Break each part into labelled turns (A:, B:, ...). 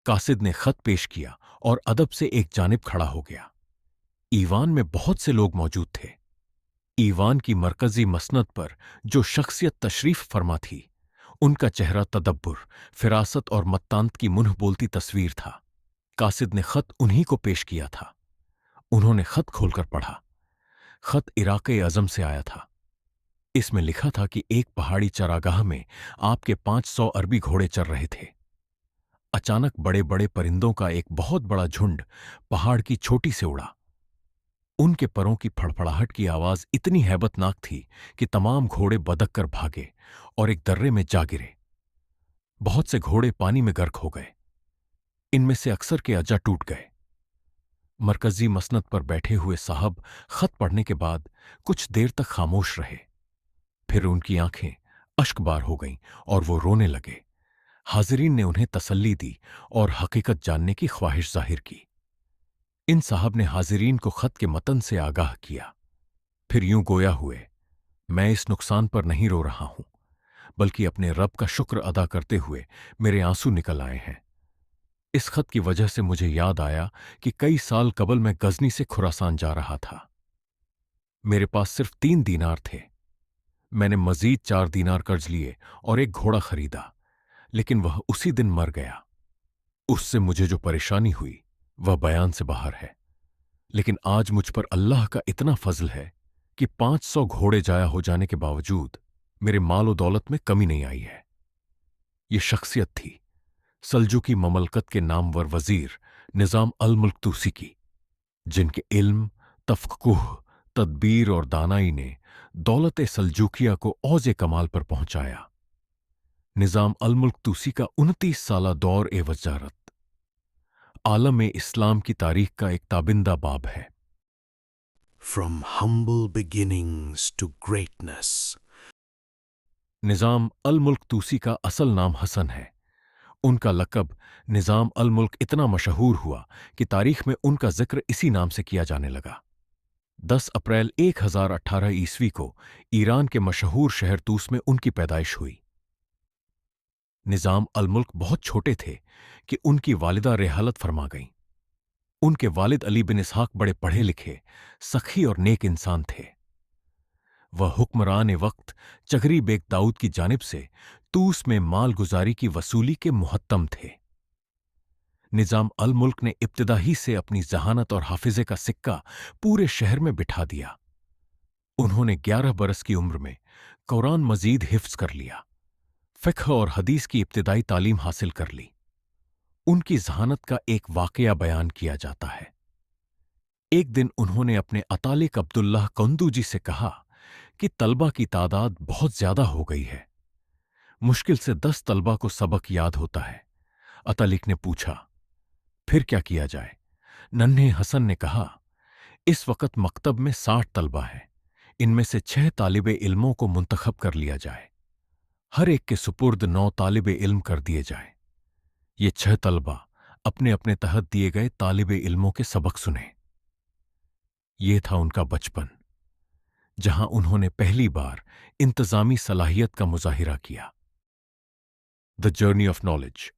A: कासिद ने खत पेश किया और अदब से एक जानिब खड़ा हो गया। ईवान में बहुत से लोग मौजूद थे। ईवान की मरकजी मसनद पर जो शख्सियत तशरीफ फरमा थी, उनका चेहरा तदब्बुर, फिरासत और मत्तानत की मुन्ह बोलती तस्वीर था। कासिद ने खत उन्हीं को पेश किया था। उन्होंने खत खोलकर पढ़ा। खत इराक़े अज़म से आया था। इसमें लिखा था कि एक पहाड़ी चरागाह में आपके 500 अरबी घोड़े चर रहे थे। अचानक बड़े बड़े परिंदों का एक बहुत बड़ा झुंड पहाड़ की चोटी से उड़ा। उनके परों की फड़फड़ाहट की आवाज इतनी हैबतनाक थी कि तमाम घोड़े बदक कर भागे और एक दर्रे में जा गिरे। बहुत से घोड़े पानी में गर्क हो गए। इनमें से अक्सर के अज्जा टूट गए। मरकजी मसनद पर बैठे हुए साहब खत पढ़ने के बाद कुछ देर तक खामोश रहे। फिर उनकी आंखें अश्कबार हो गईं और वो रोने लगे। हाजिरीन ने उन्हें तसल्ली दी और हकीकत जानने की ख्वाहिश जाहिर की। इन साहब ने हाजिरीन को खत के मतन से आगाह किया। फिर यूं गोया हुए, मैं इस नुकसान पर नहीं रो रहा हूं, बल्कि अपने रब का शुक्र अदा करते हुए मेरे आंसू निकल आए हैं। इस खत की वजह से मुझे याद आया कि कई साल कबल मैं गजनी से खुरासान जा रहा था। मेरे पास सिर्फ 3 दीनार थे। मैंने मजीद 4 दीनार कर्ज लिए और एक घोड़ा खरीदा, लेकिन वह उसी दिन मर गया। उससे मुझे जो परेशानी हुई वह बयान से बाहर है। लेकिन आज मुझ पर अल्लाह का इतना फजल है कि 500 घोड़े जाया हो जाने के बावजूद मेरे माल और दौलत में कमी नहीं आई है। ये शख्सियत थी सल्जुकी ममलकत के नामवर वजीर निजाम अल मुल्क तूसी की, जिनके इल्म, तफक्कुह, तदबीर और दानाई ने दौलत सल्जूकिया को औज़े कमाल पर पहुंचाया। निजाम अल मुल्क तूसी का 29 साला दौर ए वजारत आलम इस्लाम की तारीख का एक ताबिंदा बाब है।
B: From humble beginnings to greatness.
A: निजाम अल मुल्क तूसी का असल नाम हसन है। उनका लक़ब निजाम अल मुल्क इतना मशहूर हुआ कि तारीख में उनका जिक्र इसी नाम से किया जाने लगा। 10 अप्रैल 1018 ईस्वी को ईरान के मशहूर शहर तूस में उनकी पैदाइश हुई। निजाम अल मुल्क बहुत छोटे थे कि उनकी वालिदा रेहालत फरमा गईं। उनके वालिद अली बिन इसहाक बड़े पढ़े लिखे, सखी और नेक इंसान थे। वह हुक्मरान वक्त चगरी बेग दाऊद की जानिब से तूस में माल गुजारी की वसूली के मुहत्तम थे। निजाम अल मुल्क ने इब्तिदा ही से अपनी जहानत और हाफिजे का सिक्का पूरे शहर में बिठा दिया। उन्होंने 11 बरस की उम्र में कुरान मजीद हिफ्ज कर लिया, फ़िक़्ह और हदीस की इब्तिदाई तालीम हासिल कर ली। उनकी जहानत का एक वाकया बयान किया जाता है। एक दिन उन्होंने अपने अतालिक अब्दुल्लाह कंदूजी से कहा कि तलबा की तादाद बहुत ज्यादा हो गई है। मुश्किल से 10 तलबा को सबक याद होता है। अतालिक ने पूछा, फिर क्या किया जाए? नन्हे हसन ने कहा, इस वक्त मकतब में 60 तलबा हैं। इनमें से 6 तालिबे इल्मों को मुंतखब कर लिया जाए। हर एक के सुपुर्द 9 तालिबे इल्म कर दिए जाए। ये 6 तलबा अपने अपने तहत दिए गए तालिबे इल्मों के सबक सुने। ये था उनका बचपन, जहां उन्होंने पहली बार इंतजामी सलाहियत का मुजाहिरा किया। The journey of knowledge.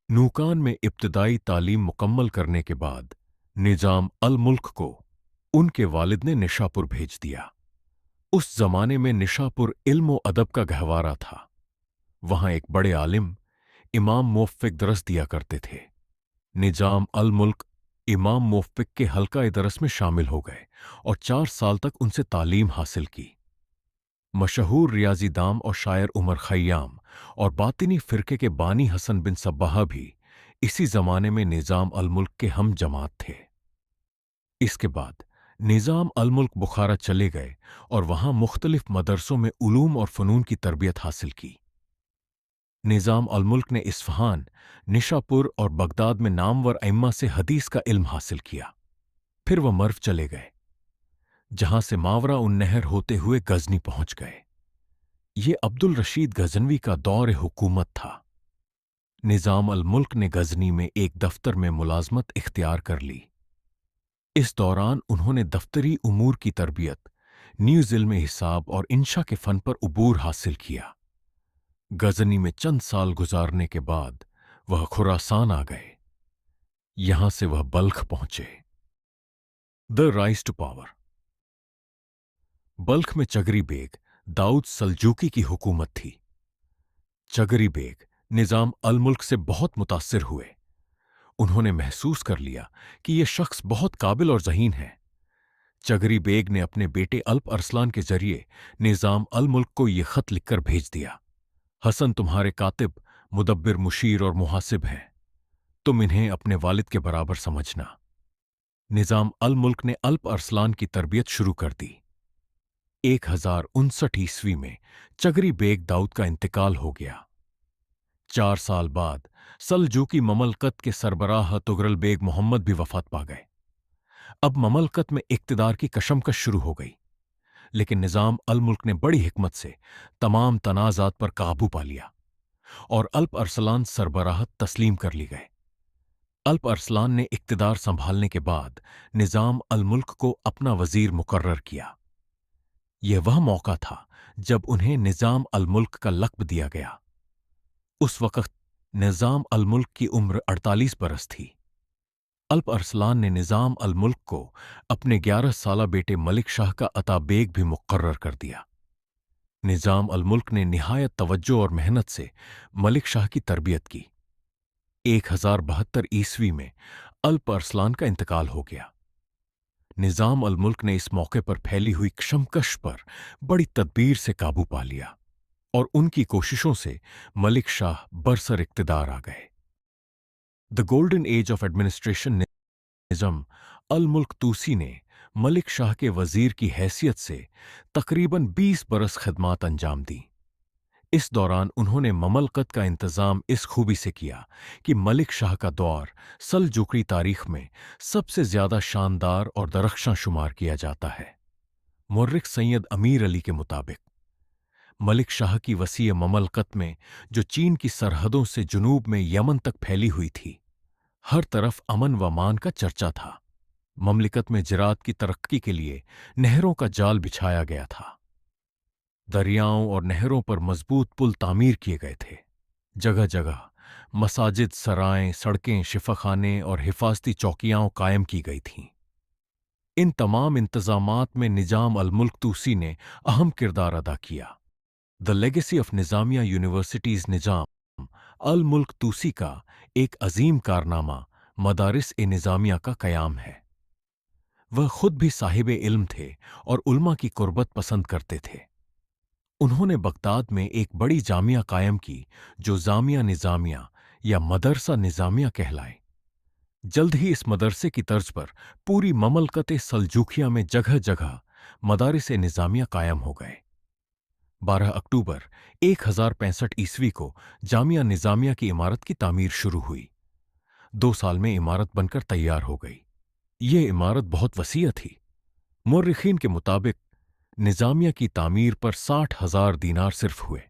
A: नूकान में इब्तिदाई तालीम मुकम्मल करने के बाद निजाम अल मुल्क को उनके वालिद ने निशापुर भेज दिया। उस जमाने में निशापुर इल्म व अदब का गहवारा था। वहां एक बड़े आलिम इमाम मुवफ़्फ़िक़ दरस दिया करते थे। निजाम अल मुल्क इमाम मुवफ़्फ़िक़ के हल्का दरस में शामिल हो गए और 4 साल तक उनसे तालीम हासिल की। मशहूर रियाजी दाम और शायर उमर खय्याम और बातिनी फ़िरके के बानी हसन बिन सब्बाहा भी इसी जमाने में निजाम अल मुल्क के हम जमात थे। इसके बाद निजाम अल मुल्क बुखारा चले गए और वहां मुख्तलिफ मदरसों में उलूम और फ़नून की तरबियत हासिल की। निजाम अल मुल्क ने इस्फ़हान, निशापुर और बगदाद में नामवर अइम्मा से हदीस का इल्म हासिल किया। फिर वह मर्व चले गए, जहां से मावरा उन नहर होते हुए गजनी पहुंच गए। ये अब्दुल रशीद गजनवी का दौर हुकूमत था। निजाम अल मुल्क ने गजनी में एक दफ्तर में मुलाजमत इख्तियार कर ली। इस दौरान उन्होंने दफ्तरी उमूर की तरबियत, न्यूज़ इल्म हिसाब और इंशा के फ़न पर उबूर हासिल किया। गजनी में चंद साल गुजारने के बाद वह खुरासान आ गए। यहां से वह बल्ख पहुंचे। The rise to power. बल्ख में चगरी बेग दाऊद सल्जूकी की हुकूमत थी। चगरी बेग निजाम अल मुल्क से बहुत मुतासिर हुए। उन्होंने महसूस कर लिया कि यह शख्स बहुत काबिल और ज़हीन है। चगरी बेग ने अपने बेटे अल्प अरसलान के जरिए निजाम अल मुल्क को यह खत लिखकर भेज दिया। हसन तुम्हारे कातिब, मुदब्बिर, मुशीर और मुहासिब हैं। तुम इन्हें अपने वालिद के बराबर समझना। निजाम अल मुल्क ने अल्प अरसलान की तरबियत शुरू कर दी। 1059 ईस्वी में चगरी बेग दाऊद का इंतकाल हो गया। 4 साल बाद सल्जूकी ममलकत के सरबराह तुगरल बेग मोहम्मद भी वफात पा गए। अब ममलकत में इक्तिदार की कशमकश शुरू हो गई, लेकिन निजाम अल मुल्क ने बड़ी हिकमत से तमाम तनाजात पर काबू पा लिया और अल्प अरसलान सरबराहत तस्लीम कर ली गए। अल्प अरसलान ने इक्तिदार संभालने के बाद निजाम अल मुल्क को अपना वजीर मुकर्रर किया। यह वह मौका था जब उन्हें निजाम अल मुल्क का लक़्ब दिया गया। उस वक़्त निजाम अल मुल्क की उम्र 48 बरस थी। अल्प अरसलान ने निजाम अल मुल्क को अपने 11 साला बेटे मलिक शाह का अता बेग भी मुकर्रर कर दिया। निजाम अल मुल्क ने निहायत तवज्जो और मेहनत से मलिक शाह की तरबियत की। 1072 ईस्वी में अल्प अरसलान का इंतकाल हो गया। निजाम अल मुल्क ने इस मौके पर फैली हुई कशमकश पर बड़ी तदबीर से काबू पा लिया और उनकी कोशिशों से मलिक शाह बरसर इक्तिदार आ गए। The golden age of administration निज़म अल मुल्क तूसी ने मलिक शाह के वजीर की हैसियत से तकरीबन 20 बरस खिदमात अंजाम दी। इस दौरान उन्होंने ममलकत का इंतजाम इस खूबी से किया कि मलिक शाह का दौर सल्जूकी तारीख में सबसे ज्यादा शानदार और दरख्शां शुमार किया जाता है। मुर्रिख सैयद अमीर अली के मुताबिक मलिक शाह की वसीय ममलकत में, जो चीन की सरहदों से जुनूब में यमन तक फैली हुई थी, हर तरफ अमन व मान का चर्चा था। ममलिकत में ज़राअत की तरक्की के लिए नहरों का जाल बिछाया गया था। दरियाओं और नहरों पर मजबूत पुल तामीर किए गए थे। जगह जगह मसाजिद, सराएं, सड़कें, शिफाखाने और हिफाजती चौकियां कायम की गई थीं। इन तमाम इंतजामात में निजाम अल मुल्क तूसी ने अहम किरदार अदा किया। The legacy of Nizamiya universities निजाम अल मुल्क तूसी का एक अजीम कारनामा मदारिस ए निजामिया का कयाम है। वह खुद भी साहिबे इल्म थे और उल्मा की कुर्बत पसंद करते थे। उन्होंने बगदाद में एक बड़ी जामिया कायम की जो जामिया निजामिया या मदरसा निजामिया कहलाए। जल्द ही इस मदरसे की तर्ज पर पूरी ममलकत सल्जूकिया में जगह जगह मदारिस निजामिया कायम हो गए। 12 अक्टूबर 1065 ईस्वी को जामिया निजामिया की इमारत की तामीर शुरू हुई। 2 साल में इमारत बनकर तैयार हो गई। ये इमारत बहुत वसीअ थी। मुर्रिखीन के मुताबिक निजामिया की तामीर पर 60,000 दीनार सिर्फ हुए।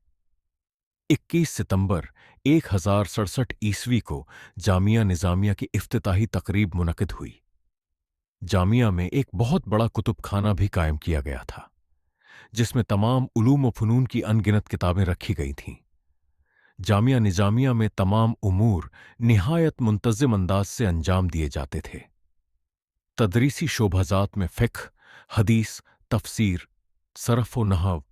A: 21 सितंबर 1067 ईस्वी को जामिया निजामिया की इफ्तिताही तकरीब मुनक़िद हुई। जामिया में एक बहुत बड़ा कुतुबखाना भी कायम किया गया था, जिसमें तमाम उलूम व फ़नून की अनगिनत किताबें रखी गई थीं। जामिया निजामिया में तमाम उमूर निहायत मुंतज़िम अंदाज से अंजाम दिए जाते थे। तदरीसी शोबाजात में फ़िक़्ह, हदीस, तफ़सीर, सरफ़ व नहव,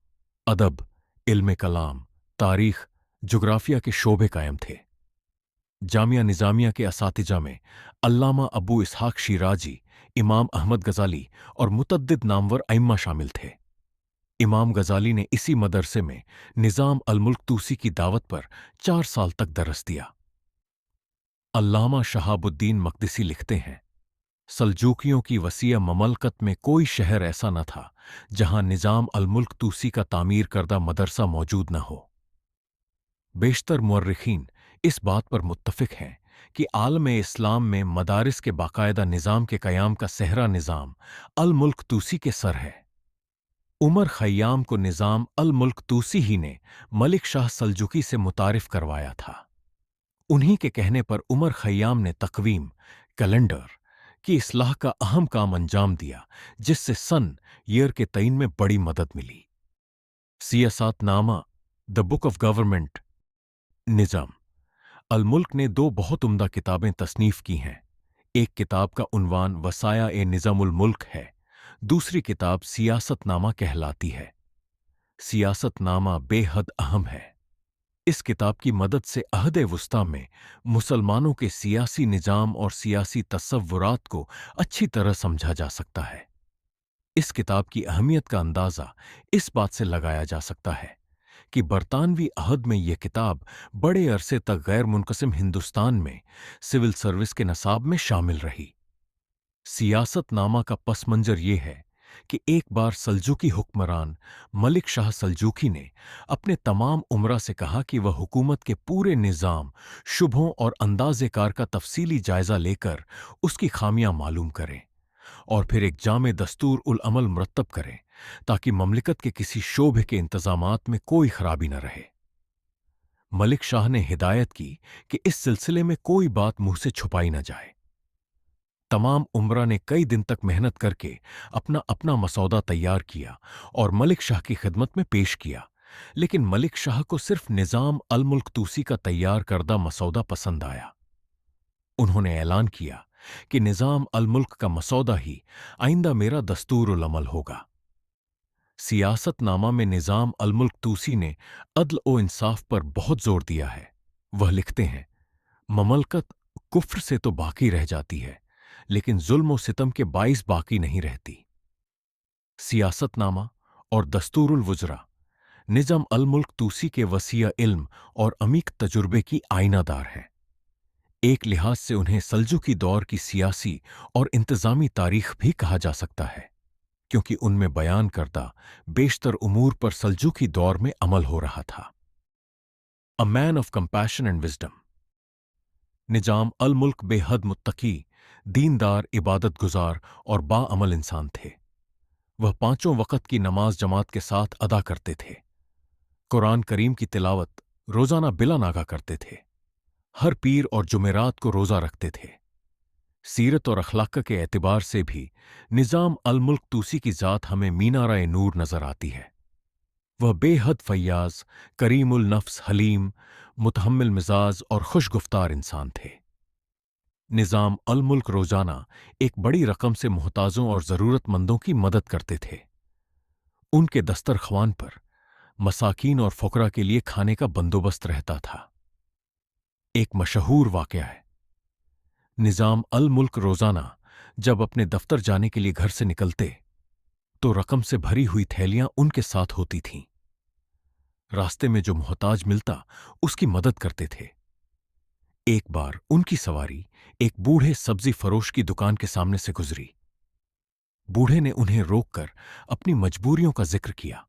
A: अदब, इल्म कलाम, तारीख़, जुग्राफिया के शोबे कायम थे। जामिया निजामिया के असातिज़ा में अल्लामा अबू इसहाक़ शिराजी, इमाम अहमद गज़ाली और मुतद्दिद नामवर अइम्मा शामिल थे। इमाम गज़ाली ने इसी मदरसे में निज़ाम अल मुल्क तूसी की दावत पर 4 साल तक दरस दिया। अल्लामा शहाबुद्दीन मक़दिसी लिखते हैं, सल्जूकियों की वसीय ममलकत में कोई शहर ऐसा न था जहां निजाम अल मुल्क तूसी का तामीर करदा मदरसा मौजूद न हो। बेशतर मुअर्रिखीन इस बात पर मुत्तफ़िक़ हैं कि आलम इस्लाम में मदारिस के बाकायदा निज़ाम के क़याम का सेहरा निज़ाम अल मुल्क तूसी के सर है। उमर ख़य्याम को निज़ाम अल मुल्क तूसी ही ने मलिक शाह सल्जूकी से मुतारिफ करवाया था। उन्हीं के कहने पर उमर ख़य्याम ने तक़वीम, कैलेंडर की इस्लाह का अहम काम अंजाम दिया, जिससे सन ईयर के तयन में बड़ी मदद मिली। सियासतनामा, द बुक ऑफ गवर्नमेंट निज़ाम अल-मुल्क ने 2 बहुत उम्दा किताबें तसनीफ की हैं। एक किताब का उन्वान वसाया-ए-निज़ामुल-मुल्क है, दूसरी किताब सियासतनामा कहलाती है। सियासतनामा बेहद अहम है। इस किताब की मदद से अहद वुस्ता में मुसलमानों के सियासी निजाम और सियासी तसव्वुरात को अच्छी तरह समझा जा सकता है। इस किताब की अहमियत का अंदाज़ा इस बात से लगाया जा सकता है कि बरतानवी अहद में यह किताब बड़े अरसे तक गैर मुनक़सिम हिंदुस्तान में सिविल सर्विस के नसाब में शामिल रही। सियासतनामा का पस मंजर ये है कि एक बार सल्जूकी हुक्मरान मलिक शाह सल्जूकी ने अपने तमाम उमरा से कहा कि वह हुकूमत के पूरे निज़ाम, शुबहों और अंदाज़े कार का तफसीली जायज़ा लेकर उसकी खामियां मालूम करें और फिर एक जामे दस्तूर उल अमल मुरत्तब करें ताकि ममलिकत के किसी शोबे के इंतजामात में कोई खराबी न रहे। मलिक शाह ने हिदायत की कि इस सिलसिले में कोई बात मुंह से छुपाई न जाए। तमाम उमरा ने कई दिन तक मेहनत करके अपना अपना मसौदा तैयार किया और मलिक शाह की खिदमत में पेश किया, लेकिन मलिक शाह को सिर्फ निज़ाम अल-मुल्क तूसी का तैयार करदा मसौदा पसंद आया। उन्होंने ऐलान किया कि निज़ाम अल-मुल्क का मसौदा ही आइंदा मेरा दस्तूरुल अमल होगा। सियासतनामा में निज़ाम अल-मुल्क तूसी ने अदल और इंसाफ पर बहुत जोर दिया है। वह लिखते हैं, ममलकत कुफ्र से तो बाकी रह जाती है, लेकिन जुल्म और सितम के बाइस बाकी नहीं रहती। सियासतनामा और दस्तूरुल वुज़रा निज़ाम अल-मुल्क तूसी के वसीया इल्म और अमीक तजुर्बे की आईनादार हैं। एक लिहाज से उन्हें सल्जूकी दौर की सियासी और इंतजामी तारीख भी कहा जा सकता है, क्योंकि उनमें बयान करदा बेशतर उमूर पर सल्जूकी दौर में अमल हो रहा था। A man of compassion and wisdom. निज़ाम अल-मुल्क बेहद मुत्तकी, दीनदार, इबादत गुजार और बाअमल इंसान थे। वह 5 वक्त की नमाज जमात के साथ अदा करते थे। कुरान करीम की तिलावत रोजाना बिला नागा करते थे। हर पीर और जुमेरात को रोजा रखते थे। सीरत और अखलाक के एतबार से भी निज़ाम अल-मुल्क तूसी की जात हमें मीनारा नूर नजर आती है। वह बेहद फैयाज, करीमुल नफ्स, हलीम, मुतहम्मिल मिजाज और खुशगुफ्तार इंसान थे। निज़ाम अल-मुल्क रोजाना एक बड़ी रकम से मुहताजों और जरूरतमंदों की मदद करते थे। उनके दस्तरख्वान पर मसाकीन और फुकरा के लिए खाने का बंदोबस्त रहता था। एक मशहूर वाकया है। निज़ाम अल-मुल्क रोजाना जब अपने दफ्तर जाने के लिए घर से निकलते तो रकम से भरी हुई थैलियां उनके साथ होती थीं। रास्ते में जो मोहताज मिलता उसकी मदद करते थे। एक बार उनकी सवारी एक बूढ़े सब्जी फरोश की दुकान के सामने से गुजरी। बूढ़े ने उन्हें रोककर अपनी मजबूरियों का जिक्र किया।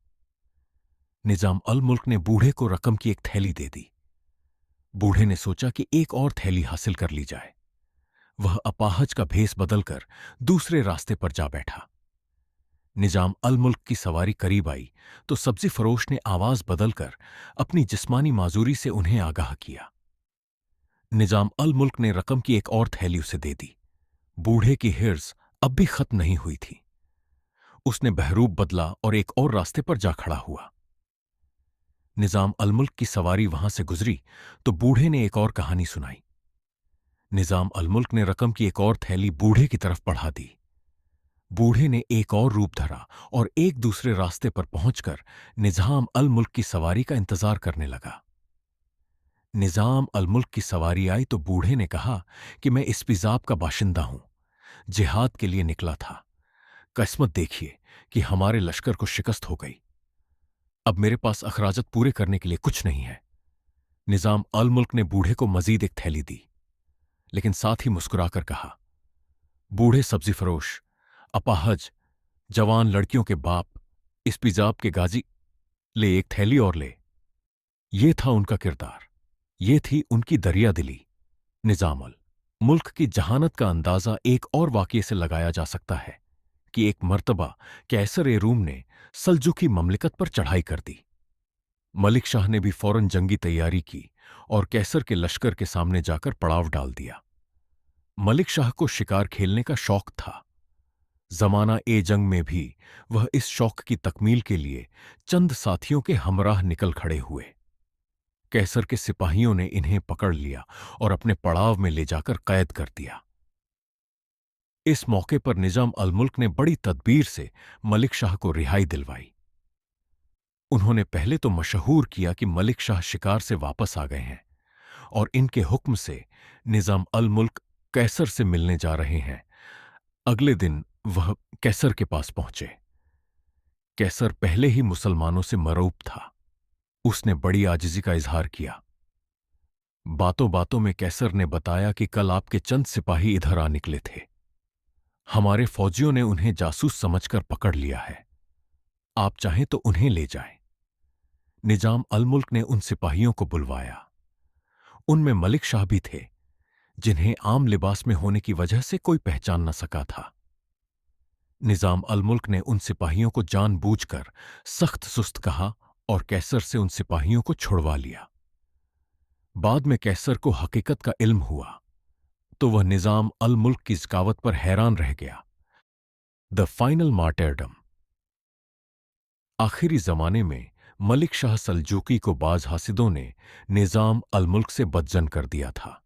A: निज़ाम अल-मुल्क ने बूढ़े को रकम की एक थैली दे दी। बूढ़े ने सोचा कि एक और थैली हासिल कर ली जाए। वह अपाहज का भेस बदलकर दूसरे रास्ते पर जा बैठा। निज़ाम अल-मुल्क की सवारी करीब आई तो सब्जी फरोश ने आवाज बदलकर अपनी जिस्मानी माजूरी से उन्हें आगाह किया। निज़ाम अल-मुल्क ने रकम की एक और थैली उसे दे दी। बूढ़े की हिर्स अब भी खत्म नहीं हुई थी। उसने बहरूप बदला और एक और रास्ते पर जा खड़ा हुआ। निज़ाम अल-मुल्क की सवारी वहां से गुजरी तो बूढ़े ने एक और कहानी सुनाई। निज़ाम अल-मुल्क ने रकम की एक और थैली बूढ़े की तरफ बढ़ा दी। बूढ़े ने एक और रूप धरा और एक दूसरे रास्ते पर पहुंचकर निज़ाम अल-मुल्क की सवारी का इंतजार करने लगा। निज़ाम अल-मुल्क की सवारी आई तो बूढ़े ने कहा कि मैं इस पिजाब का बाशिंदा हूं, जिहाद के लिए निकला था। किस्मत देखिए कि हमारे लश्कर को शिकस्त हो गई। अब मेरे पास अखराजत पूरे करने के लिए कुछ नहीं है। निज़ाम अल-मुल्क ने बूढ़े को मजीद एक थैली दी, लेकिन साथ ही मुस्कुराकर कहा, बूढ़े सब्जी फरोश, अपाहज, जवान लड़कियों के बाप, इस पिजाब के गाजी, ले एक थैली और ले। ये था उनका किरदार, ये थी उनकी दरिया दिली। निज़ाम अल-मुल्क की जहानत का अंदाजा एक और वाक़ये से लगाया जा सकता है कि एक मर्तबा कैसर-ए-रूम ने सल्जूकी ममलिकत पर चढ़ाई कर दी। मलिक शाह ने भी फौरन जंगी तैयारी की और कैसर के लश्कर के सामने जाकर पड़ाव डाल दिया। मलिक शाह को शिकार खेलने का शौक था। जमाना ए जंग में भी वह इस शौक की तकमील के लिए चंद साथियों के हमराह निकल खड़े हुए। कैसर के सिपाहियों ने इन्हें पकड़ लिया और अपने पड़ाव में ले जाकर कैद कर दिया। इस मौके पर निजाम अल मुल्क ने बड़ी तदबीर से मलिक शाह को रिहाई दिलवाई। उन्होंने पहले तो मशहूर किया कि मलिक शाह शिकार से वापस आ गए हैं और इनके हुक्म से निजाम अल मुल्क कैसर से मिलने जा रहे हैं। अगले दिन वह कैसर के पास पहुंचे। कैसर पहले ही मुसलमानों से मरऊब था। उसने बड़ी आजिज़ी का इजहार किया। बातों बातों में कैसर ने बताया कि कल आपके चंद सिपाही इधर आ निकले थे। हमारे फौजियों ने उन्हें जासूस समझकर पकड़ लिया है। आप चाहें तो उन्हें ले जाएं। निजाम अल मुल्क ने उन सिपाहियों को बुलवाया। उनमें मलिक शाह भी थे, जिन्हें आम लिबास में होने की वजह से कोई पहचान न सका था। निजाम अल मुल्क ने उन सिपाहियों को जानबूझकर सख्त सुस्त कहा और कैसर से उन सिपाहियों को छुड़वा लिया। बाद में कैसर को हकीकत का इल्म हुआ तो वह निजाम अल मुल्क की ज़कावत पर हैरान रह गया। The final martyrdom. आखिरी जमाने में मलिक शाह सल्जूकी को बाज हासिदों ने निजाम अल मुल्क से बदजन कर दिया था।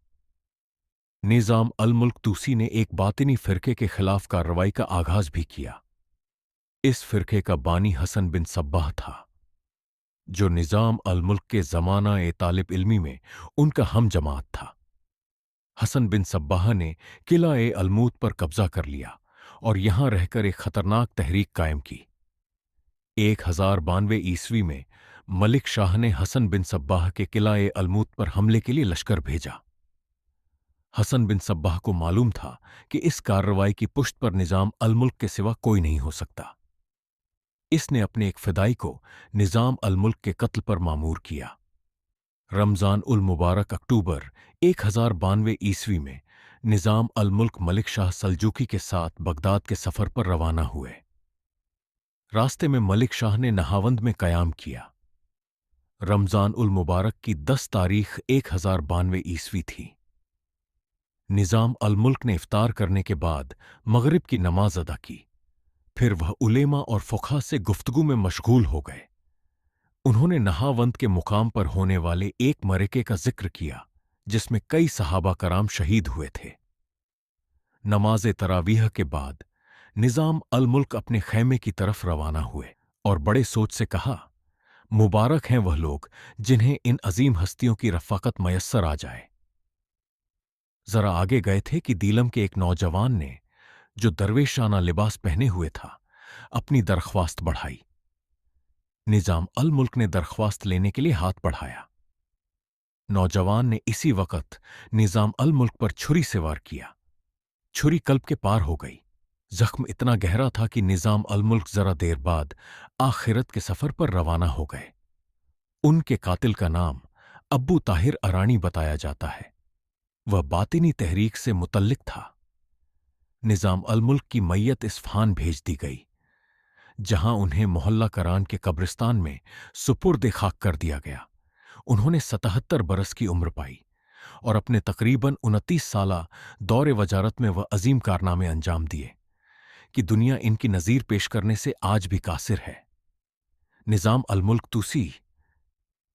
A: निजाम अल मुल्क तूसी ने एक बातिनी फिरके के खिलाफ कार्रवाई का आगाज भी किया। इस फिरके का बानी हसन बिन सब्बाह था, जो निजाम अल मुल्क के ज़माना ए तालिब इल्मी में उनका हम जमात था। हसन बिन सब्बाह ने किला ए अलमूत पर कब्जा कर लिया और यहां रहकर एक खतरनाक तहरीक कायम की। 1092 ईस्वी में मलिक शाह ने हसन बिन सब्बाह के किला ए अलमूत पर हमले के लिए लश्कर भेजा। हसन बिन सब्बाह को मालूम था कि इस कार्रवाई की पुष्ट पर निजाम अल मुल्क के सिवा कोई नहीं हो सकता। इसने अपने एक फिदाई को निजाम अल मुल्क के कत्ल पर मामूर किया। रमजान उल मुबारक अक्टूबर 1092 ईस्वी में निजाम अल मुल्क मलिक शाह सल्जूकी के साथ बगदाद के सफर पर रवाना हुए। रास्ते में मलिक शाह ने नहावंद में कयाम किया। रमजान उल मुबारक की 10 तारीख 1092 ईस्वी थी। निजाम अल मुल्क ने इफ्तार करने के बाद मगरिब की नमाज अदा की। फिर वह उलेमा और फुक़हा से गुफ्तगू में मशगूल हो गए। उन्होंने नहावंद के मुकाम पर होने वाले एक मरके का जिक्र किया जिसमें कई सहाबा कराम शहीद हुए थे। नमाज तरावीह के बाद निजाम अल मुल्क अपने खैमे की तरफ रवाना हुए और बड़े सोच से कहा, मुबारक हैं वह लोग जिन्हें इन अजीम हस्तियों की रफ़ाकत मयस्सर आ जाए। जरा आगे गए थे कि दीलम के एक नौजवान ने, जो दरवेशाना लिबास पहने हुए था, अपनी दरख्वास्त बढ़ाई। निजाम अल मुल्क ने दरख्वास्त लेने के लिए हाथ बढ़ाया। नौजवान ने इसी वक्त निजाम अल मुल्क पर छुरी से वार किया। छुरी कल्ब के पार हो गई। जख्म इतना गहरा था कि निजाम अल मुल्क जरा देर बाद आखिरत के सफर पर रवाना हो गए। उनके कातिल का नाम अब्बू ताहिर अरानी बताया जाता है। वह बातिनी तहरीक से मुतल्लिक था। निजाम अल मुल्क की मैयत इस्फहान भेज दी गई, जहां उन्हें मोहल्ला करान के कब्रिस्तान में सुपुर्द खाक कर दिया गया। उन्होंने 77 बरस की उम्र पाई और अपने तकरीबन 29 साला दौरे वजारत में वह अजीम कारनामे अंजाम दिए कि दुनिया इनकी नज़ीर पेश करने से आज भी कासिर है। निजाम अल मुल्क तूसी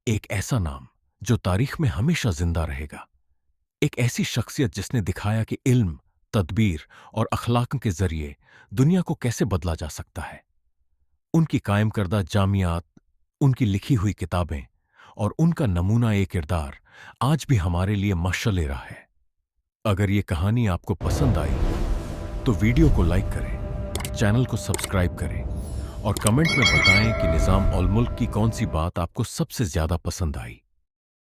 A: एक ऐसा नाम जो तारीख में हमेशा जिंदा रहेगा। एक ऐसी शख्सियत जिसने दिखाया कि इल्म, तदबीर और अखलाक के जरिए दुनिया को कैसे बदला जा सकता है। उनकी कायम करदा जामियात, उनकी लिखी हुई किताबें और उनका नमूना एक किरदार आज भी हमारे लिए मशअल राह है। अगर ये कहानी आपको पसंद आई तो वीडियो को लाइक करें, चैनल को सब्सक्राइब करें और कमेंट में बताएं कि निजाम अल मुल्क की कौन सी बात आपको सबसे ज्यादा पसंद आई।